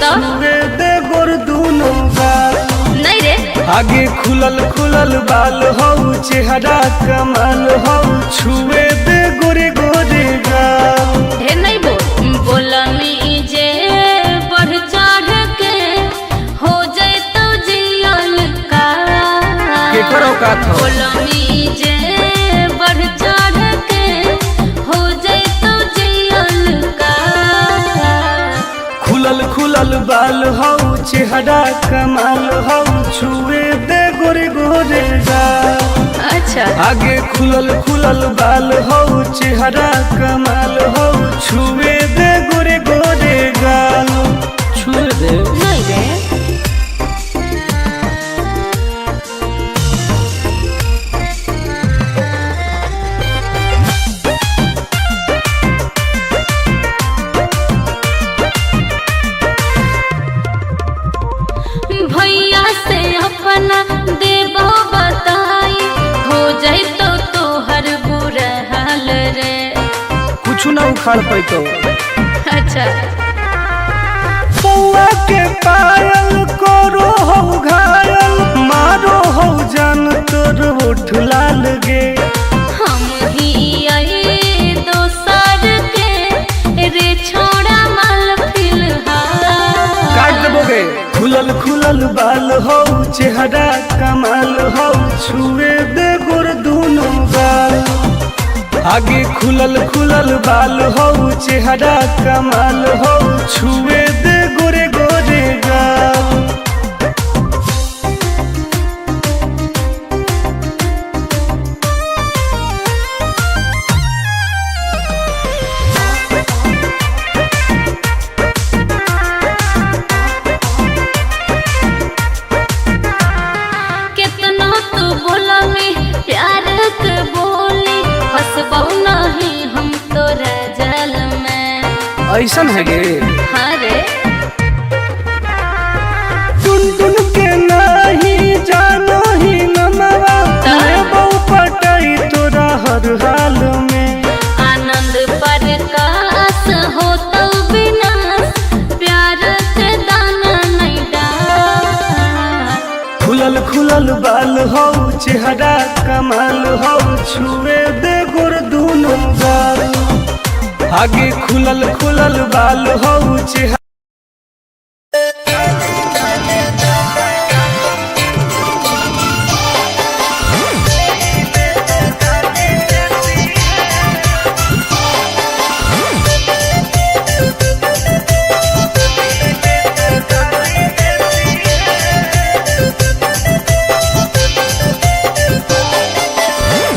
छुए दे गोर दूनो गाल। नहीं रे आगे खुलल खुलल बाल हो चेहरा कमाल हो छुए दे गोरे गोरे गाल। हे नहीं बोलनी जे बढ़ चढ़ के हो जाए तो जियल का करो का था बोलनी जे बढ़ चढ़ के हो जाए तो जियल का। खुलल खुलल बाल हो चेहरा कमाल हो छुए दे गोरे गोरे गाल। अच्छा आगे खुलल खुलल बाल हो चेहरा कमाल हो छुए दे गोरे गोरे गाल। छुए दे नहीं रे भैया से अपना देबो बताई हो जाए तो तोहर बुरा हाल रे। कुछ ना उखाड़ पैतो। अच्छा पौआ के पायल करो हो घायल मारो हो जान तोर ओठ लाल गे। हम ही आई दोसर के रे छोड़ा माल फिलहाल। काट देबोगे खुलल खुलल बाल हो चेहरा कमाल हो छुए दे गोर दूनो गाल। आगे खुलल खुलल बाल हो चेहरा कमाल हो छुए दे गोरे गोरे गाल। कितना तू बोला में प्यार के बोली हंसबौ नहीं हम तोरा जल में। ऐसन है गे हाँ रे टुन टुन के नहीं जानो ही नमवा लेबो पटाई तोरा हर हाल में। आनंद प्रकाश हो तो विनाश प्यार के दाना नहीं डाल। खुलल खुलल बाल हो चेहरा कमाल हो छुए दे गोर दूनो गाल। आगे खुलल खुलल बाल हो चेहरा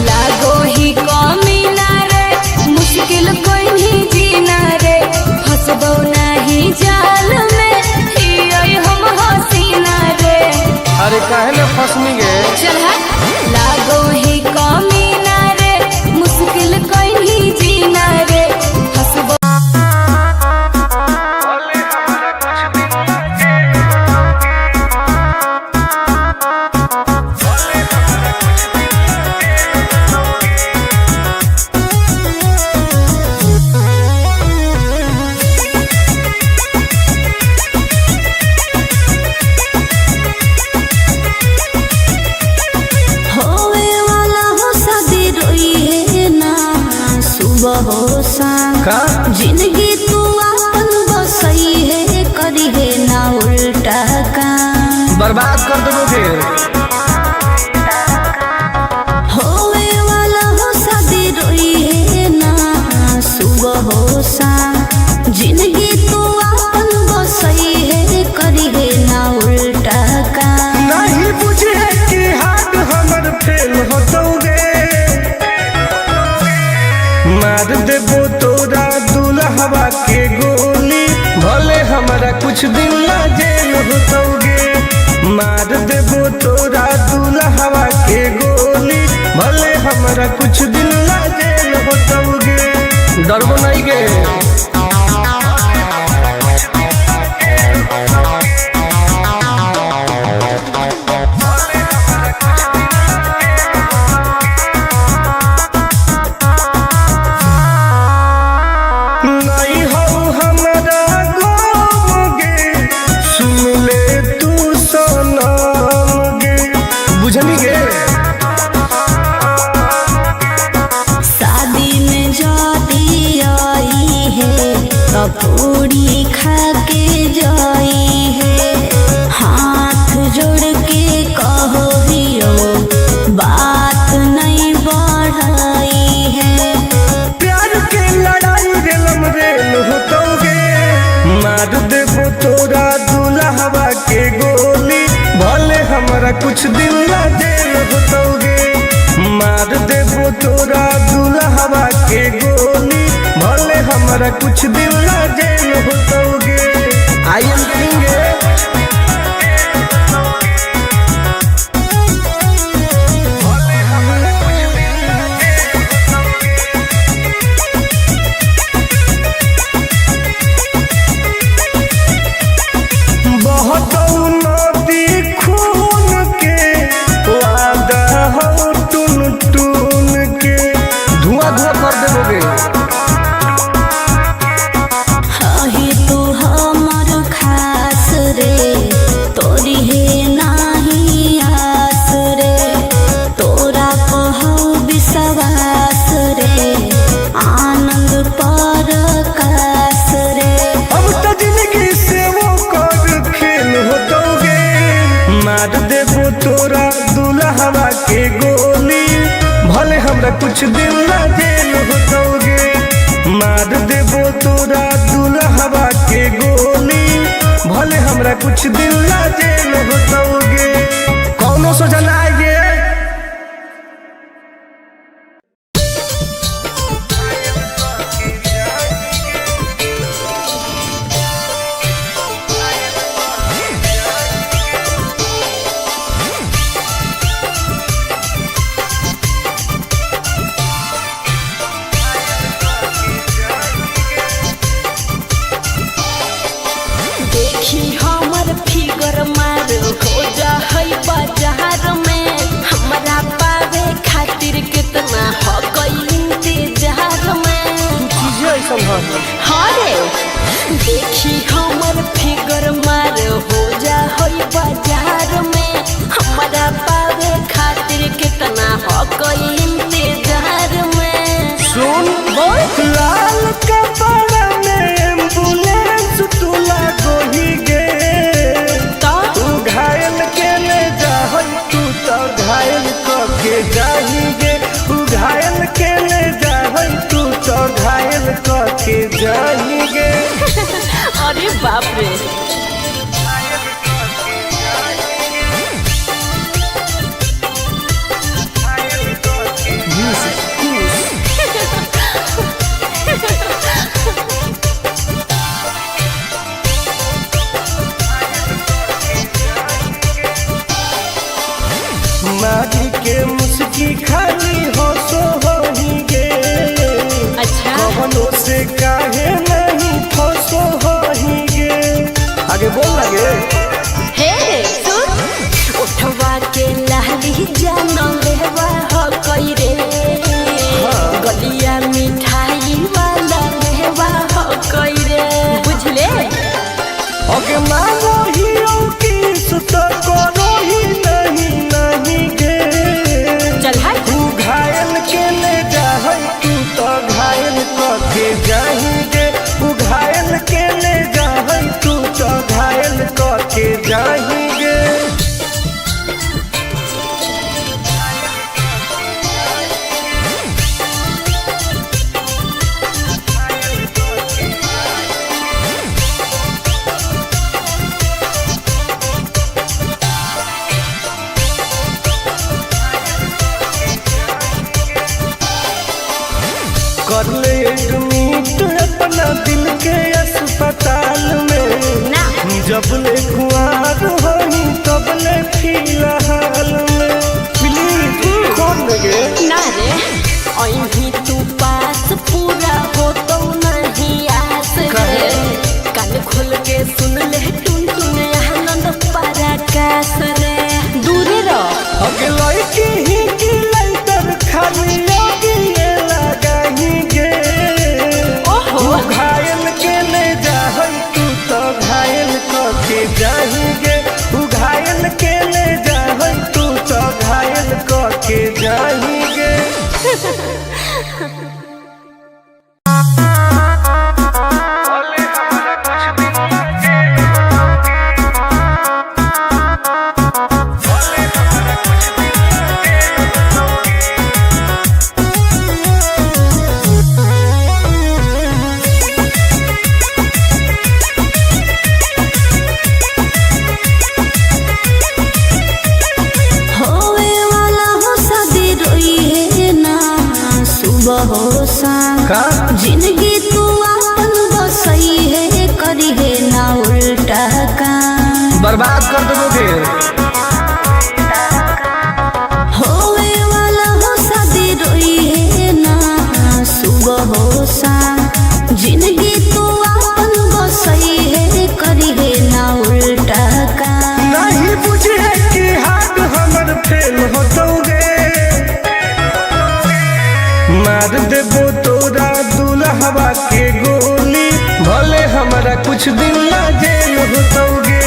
लागो ही कमी ना रे मुश्किल कोई नहीं जीना रे फंसबो नहीं जाल में हियोई हम हसीना रे। अरे काहे ने फसनी गे चल हट लागो ही कमी ना रे मुश्किल कोई नहीं जीना रे फंसबो। होवे वाला हो शादी रोई है ना सुबह हो शाम का जिंदगी तू अपन बसई है करी है ना उल्टा काम। बर्बाद कर देबोगे होवे वाला हो शादी रोई है ना सुबह हो शाम जिंदगी तू अपन बसई है करी है ना उल्टा काम। नहीं बुझे कि हाथ हमर फेल होतोगे मार देबो तोरा दुल्हवा के गोली भले हमारा कुछ दिन ना जेल होतोगे। मार देबो तोरा दुल्हवा के गोली भले हमारा कुछ दिन ना जेल होतोगे। डरबो नहीं गे नहीं हो हमरा गोगे तोरा दुल्हवा के गोली, भले हमरा कुछ दिन ला जेल होतोगे। मार देबो तोरा दुल्हवा के गोली, भले हमरा कुछ दिन ला जेल होतोगे। आई एम किंग कुछ दिन ला जेल होतोगे। मार देबो तोरा दुल्हवा के गोली, भले हमरा कुछ दिन ला जेल होतोगे। कौनो सोचा ना आइए। देखी हमर फिगर मार हो जा होई बाजार में, हमरा पावे खातिर कितना हो कोई इंतजार में। सुन बोल लाल कपड़ा में एम्बुलेंस तुला गोही गे, तू घायल के ले जा तू तो घायल के जाही गे। तू घायल के ले जा तू तो घायल के जाही गे। अरे बाप रे। मारी के मुस्की खाली हो सो होही गे। अच्छा कवनो से काहे नहीं फसो होही गे। आगे बोल लगे। हे सुन उठवा के लहली जानो लेवा हो कोई रे, गलिया मिठाई वाला लेवा हो कोई रे, बुझले। ओके मानो ही की सुत करो ही नहीं गे। चल हाय तू घायल के ले जा तू तो घायल के जाही गे। तू घायल के ले जा तू तो घायल के जाही गे। कर ले एडमिट अपना दिल के अस्पताल में ना, जब ले कुआर होही तब ले फिलहाल में। प्लीज कौन लगे ना रे अहीं तू पास पूरा हो तो नहीं आस रे। कान खोल के सुन ले टुन टुन आनंद पराकाश रे। दूरे रह अगे लड़की ही की लैटर खाली लगी लगाही गे। ओहो घायल के ले जा तू तो घायल के जाही गे। तू घायल के ले जा तू तो घायल के जाही गे। बर्बाद कर दोगे। होवे वाला हो शादी रोई है ना सुबह हो शाम जिंदगी तू अपन बसई है करी है ना उल्टा काम नहीं बुझे कि हाथ हमर फेल होतोगे मार देबो तोरा दुल्हवा के गोली भले हमारा कुछ दिन ला जेल होतोगे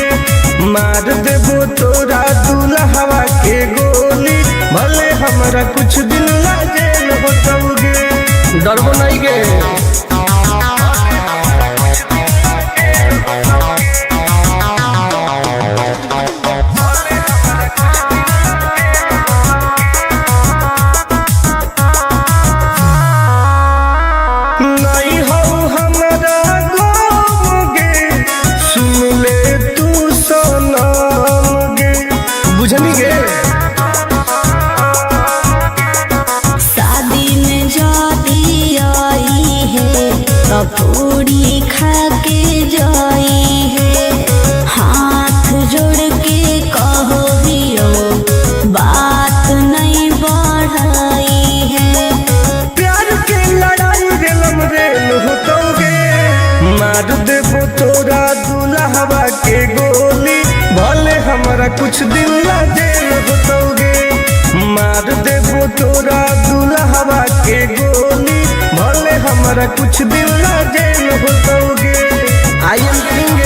मार देबो तोरा दुल्हवा के गोली भले हमारा कुछ दिन ला जेल होतोगे डरबो नहीं गे। नहीं हो हमारा गोगे सुन ले तू सनम गे बुझनी गे। शादी में जाती आई है तो पूरी खा के जाई है हाथ जोड़ के कहो दियो बात नहीं बढ़ाई है प्यार के लड़ाई रेलम रेल होतोगे मार देबो तोरा दुल्हवा के गोली भले हमारा कुछ दिन ला जेल होतोगे मार देबो तोरा दुल्हवा के गोली भले हमारा कुछ दिन ला जेल होतोगे। आई एम किंग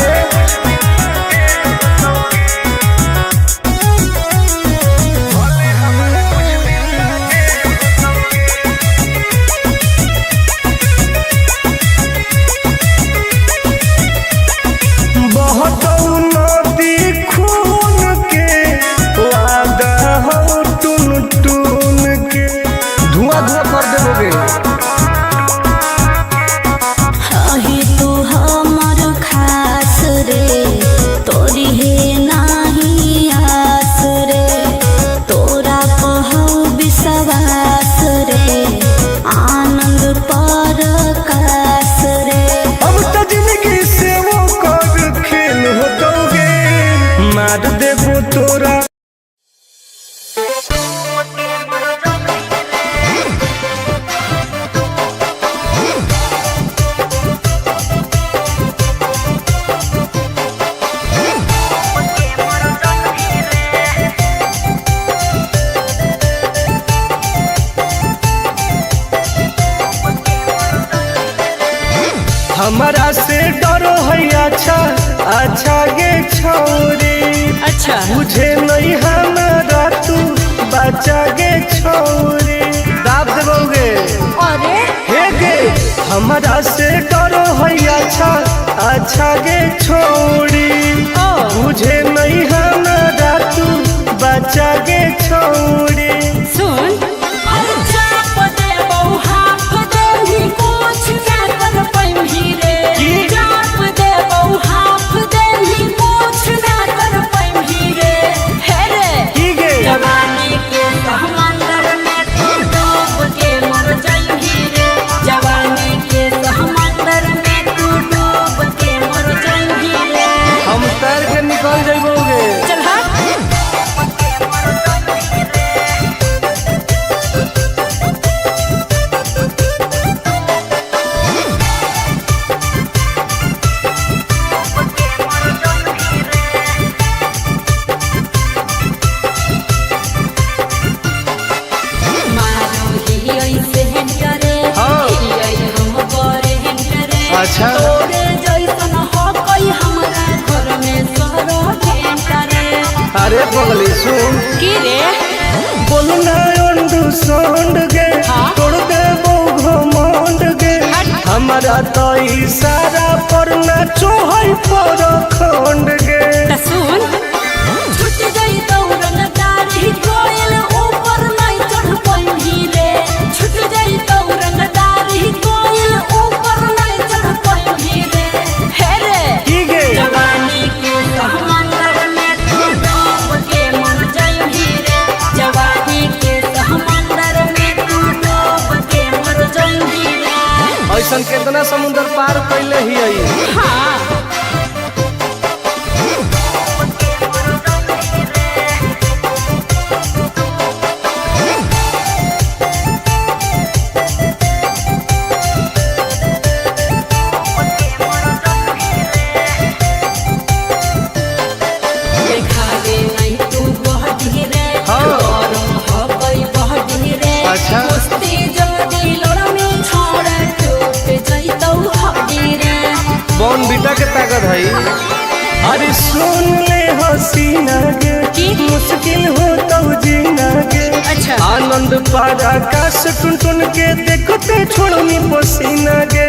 बहुत नदी खून के वादा हो टून टून के धुआं धुआं कर देबोगे। ही तू हमर खास रे तोरी है नाही आस रे तोरा कहू विश्वास रे आनंद पर कास रे अब तो जिंदगी से वो कर खेल होतोगे मार देबो तोरा हमारा से डरो है अच्छा अच्छा गे छोरी अच्छा मुझे नहीं हमारा तू बचा गे छोरी दाब देबोगे। अरे हे गे हमारा से डरो है अच्छा अच्छा गे छोरी मुझे नहीं हमारा तू बचा गे छोरी सुन हम तैर के निकल जाइबोगे। चल अच्छा अरे पगली सुन की रे बोलना अंडू सोंड गे हाँ? तोड़ दे वो घमंड गे हमारा तो इशारा पर ना चोहई पर खंड गे सुन छूट गई दौड़न दारी कोयल ऊपर नहीं चढ़ पाई रे छूट गई दौड़न दारी कोयल ऊपर नहीं चढ़ पाई रे हे रे की गे जवानी के समंदर में तू डूब के मर जाई रे जवानी के समंदर में तू डूब के मर जाई रे ऐसन कितना समुद्र पार कैले ही आई हाँ बीटा के ताकत है। अरे सुन ले हसीना गे मुश्किल हो तो जीना गे। अच्छा आनंद पार आकाश टुन टुन के देखते छोड़नी पसीना गे।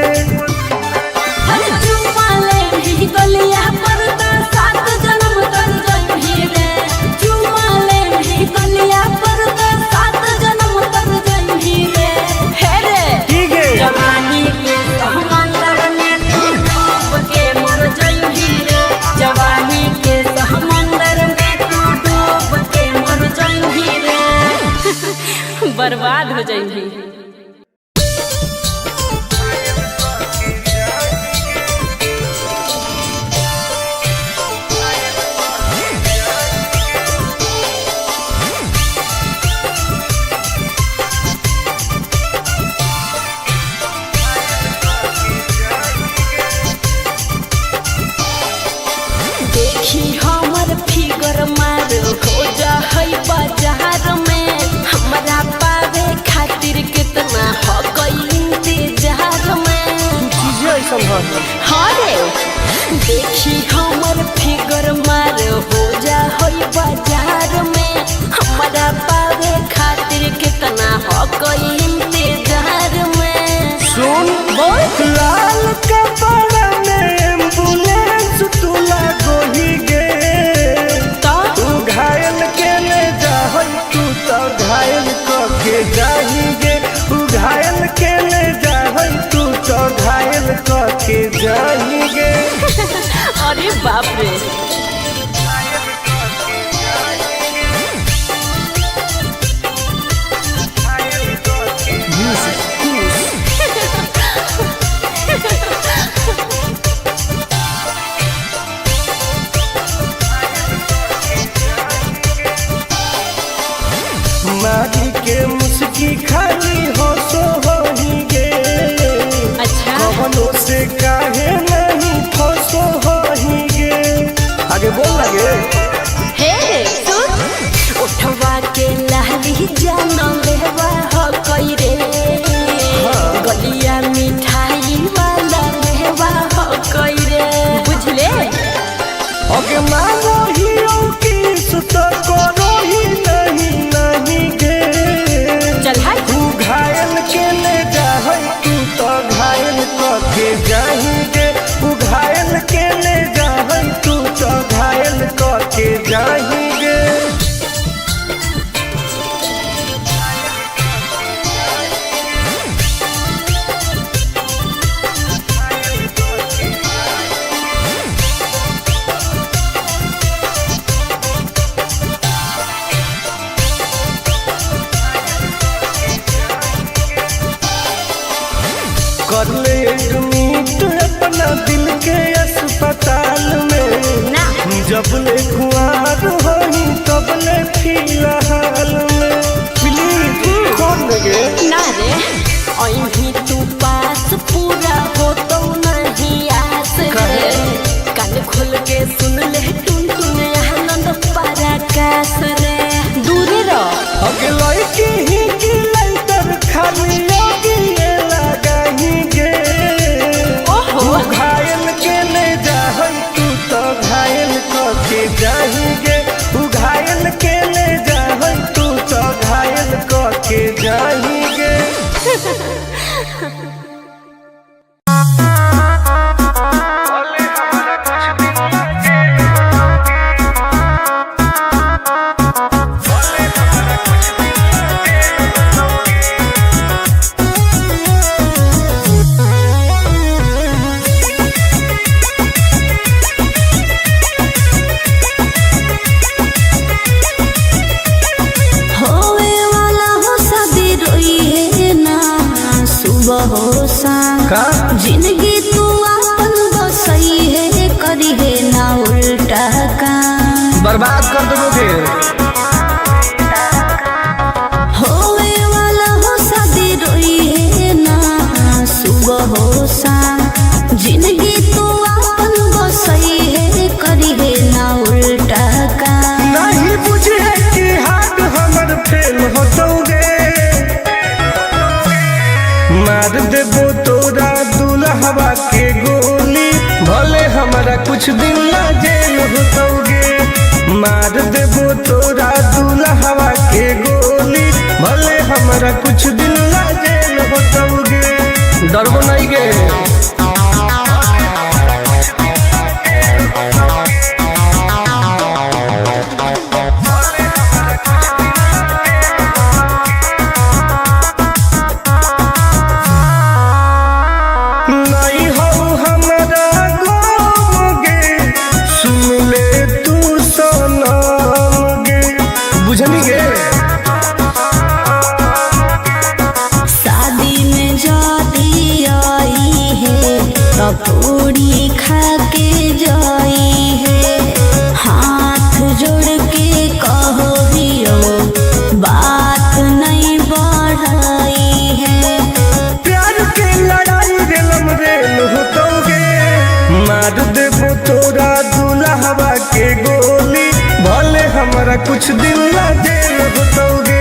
अरे चुम्मा ले भी गलिया पर तो 7 जन्म तर जही रे। चुम्मा ले भी गलिया पर तो 7 जन्म तर जही रे। हे रे ठीक है जवानी के समंदर में तू डूब के मर जही रे। जवानी के समंदर में तू डूब के मर जही रे। बर्बाद हो जही। देखी हमर फिगर मार हो जा है बाजार में। हमरा पावे खातिर कितना हो गई इंतजार में। चीजें ऐसा हाँ रे देखी हमर फिगर मार हो जा है बाजार में। हमरा पावे खातिर कितना हो गई इंतजार में। सुन बोल लाल कपड़ा में एम्बुलेंस तुला गोही गे। तो तू घायल के ले जाहै तू तो घायल के जाही गे। तू घायल के ले जाहै तू तो घायल के जाही गे। अरे बाप रे मारी के मुस्की खाली हो सो होही गे। अच्छा कवनों से काहे नहीं फसो होही गे। आगे बोल लगे हे सुन उठवा के लहरी जान लेवा हो कई रे। गलिया मिठाई वाला लेवा हो कई रे। बुझले अगे मानो ही किस तो करो ही नहीं गे। चल हाय तू घायल के ले जाहै तू तो घायल के जाही गे। तू घायल के ले जाहै तू तो घायल के जाही गे। कर ले एडमिट अपना दिल के अस्पताल में। ना जब ले कुआर होही तब ले फिलहाल में। प्लीज कौन लगे ना रे अहीं तू पास पूरा हो तो नहीं आस रे। कान खोल के सुन ले टुन टुन आनंद पराकाश रे। दूर रह अगे लड़की ही की लैटर खाली योगी ये लगाही गे। ओहो तू घायल के ले जाहै तू तो घायल के जाही गे। तू घायल के ले जाहै तू तो घायल के जाही गे। होवे वाला हो शादी रोई है ना सुबह हो शाम। का जिंदगी तू अपन बसई है करी है ना उल्टा काम। बर्बाद कर दो फिर। होवे वाला हो शादी रोई है ना सुबह हो शाम। जिंदगी तू अपन बसई है करी है ना उल्टा काम। नहीं बुझे कि हाथ हमर फेल होतोगे। मार देबो तोरा दुल्हवा के गोली। मार देबो तोरा दुल्हवा के गोली, भले हमरा कुछ दिन ला जेल होतौगे। डरबो नहीं गे। बुझनी गे। शादी में जाती आई है तो पूरी खा के जाई है, हाथ जोड़ के कहो हियो बात नहीं बढ़ाई है। प्यार के लड़ाई रेलम रेल होतौगे, मार देबो तोरा दुल्हवा के गोली, भले हमरा कुछ दिन ला जेल होतौगे।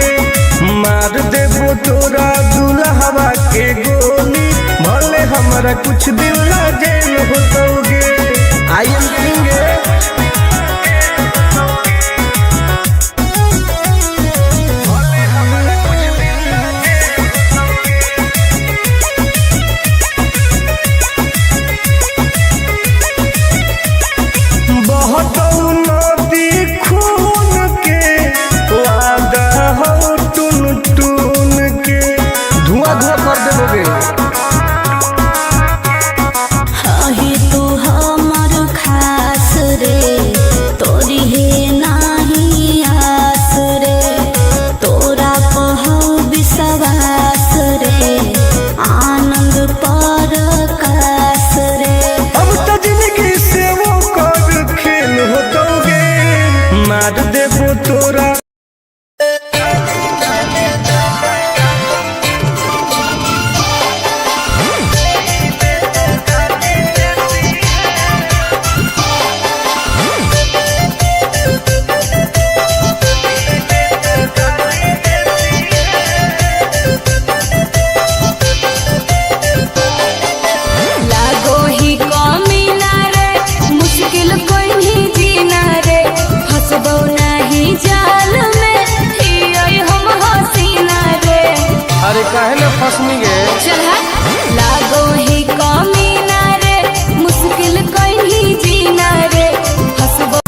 मार देबो तोरा दुल्हवा के गोली, भले हमरा कुछ दिन ला जेल होतौगे। I am king. ही तू हमर खास रे, तोरी है नाही आस रे, तोरा पहौ विश्वास रे, आनंद परकाश रे। अब तो जिंदगी से वो कर खेल होतौगे, मार देबो तोरा। अरे काहे ना फसनी गे। चल लागो ही कमीना रे, मुश्किल कहीं जीना रे, हंसबो।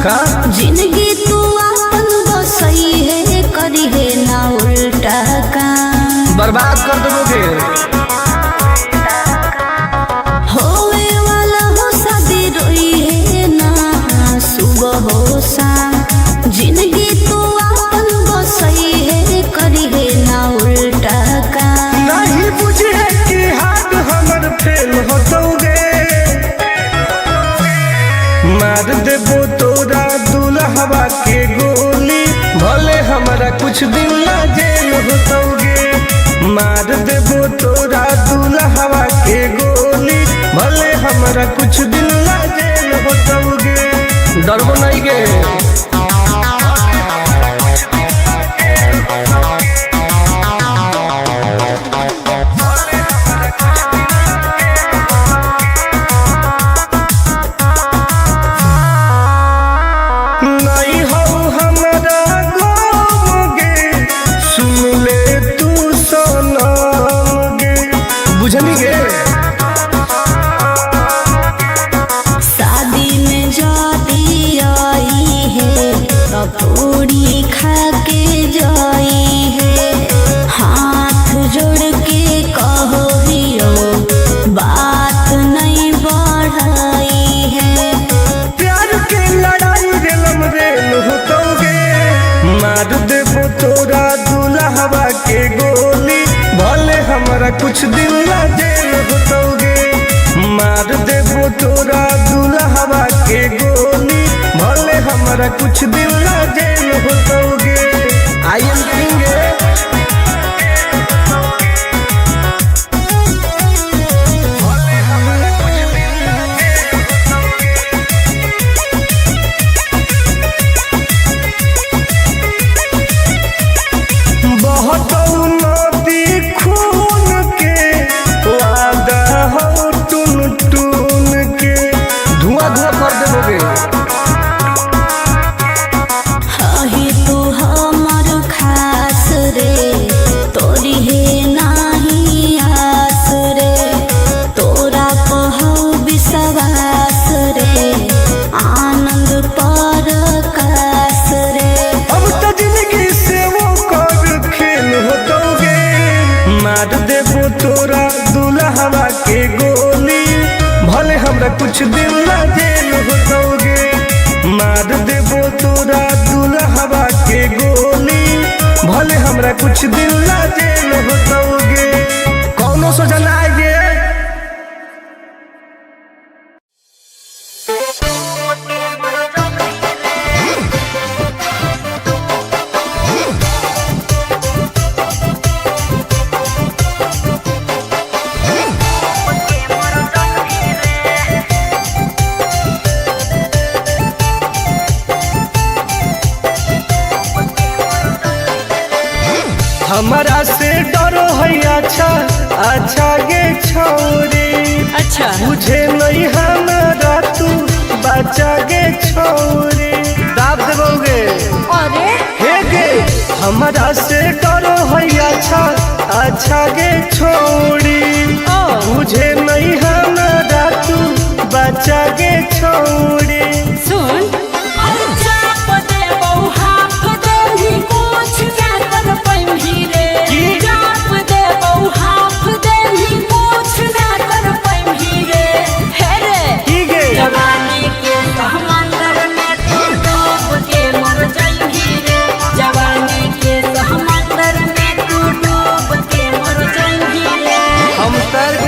का जिंदगी तू अपन बसई है, करी है ना उल्टा काम, बर्बाद कर दोगे। होवे वाला हो शादी रोई है ना सुबह हो शाम, जिंदगी तू अपन बसई है, करी है ना उल्टा काम। नहीं बुझे कि हाथ हमर फेल होतौगे, मार देबो तोरा दुल्हवा के गोली, भले हमरा कुछ दिन ला जेल होतौगे। मार देबो तोरा दुल्हवा के गोली, भले हमरा कुछ दिन ला जेल होतौगे। डरबो नहीं गे। बुझनी गे। शादी में जाती आई है तो पूरी खा के जाई है, हाथ जोड़ के कहो हियो बात नहीं बढ़ाई है। प्यार के लड़ाई रेलम रेल होतौगे, मार देबो तोरा दुल्हवा के गोली, भले हमरा कुछ दिन ला जेल होतौगे। मार देबो तोरा दुल्हवा के गोली, भले भले हमारा कुछ दिन ला जेल होतोगे। आई एम किंग तोरा दुल्हवा के गोली, भले हमरा कुछ दिन ला जेल होतोगे। मार देबो तोरा दुल्हवा के गोली, भले हमरा कुछ दिन ला जेल होतोगे। कौनो सोचा ना आएगे। हमारा से डरो है अच्छा अच्छा गे छोरी, अच्छा मुझे नहीं हमारा तू बचा गे छोरी। दाब देवोगे अरे हे गे, हमारा से डरो है अच्छा अच्छा गे छोरी, मुझे नहीं हमारा तू बचा गे छोरी। सुन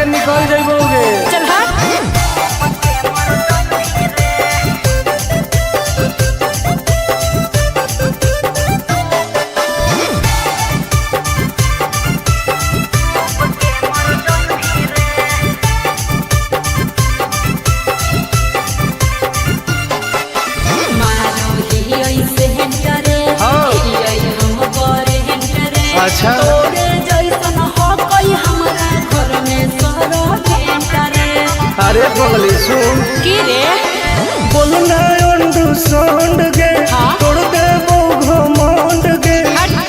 निकल जाइबोगे। चल अच्छा अरे बगली सुन की रे बोलना अंडू सोंड गे, तोड़ दे वो घमंड गे।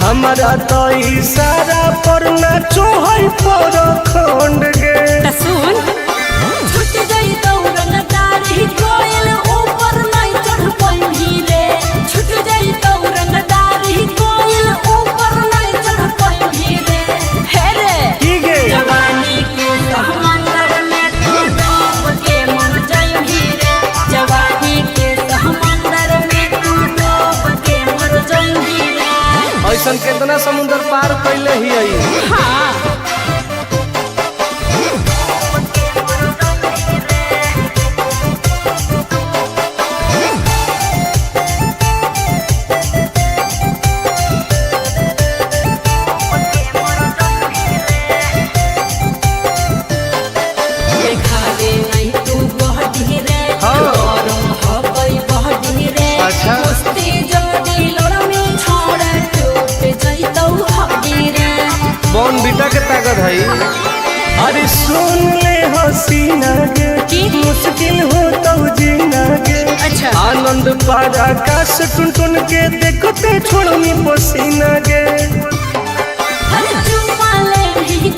हमारा तो इशारा पर नाचो है पर खंड गे। सुन छुट गई दौड़न दारी कोयल ऊपर नहीं चढ़ पाई रे, छुट गई दौड़न दारी कोयल ऊपर नहीं चढ़ पाई रे। हे रे की गे जवानी के समंदर में तू डूब के मर जाई रे, जवानी के समंदर में तू डूब के मर जाई रे। ऐसन कितना समुद्र पार कैले ही आई। हाँ कौन बेटा के ताकत है। अरे सुन ले हसीना गे, मुश्किल हो तो जीना गे। अच्छा आनंद पार आकाश टुन टुन के देखते छोड़नी पसीना गे।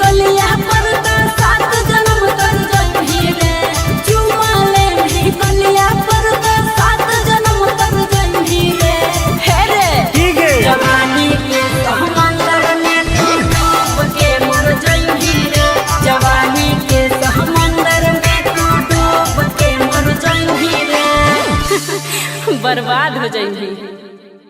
गलिया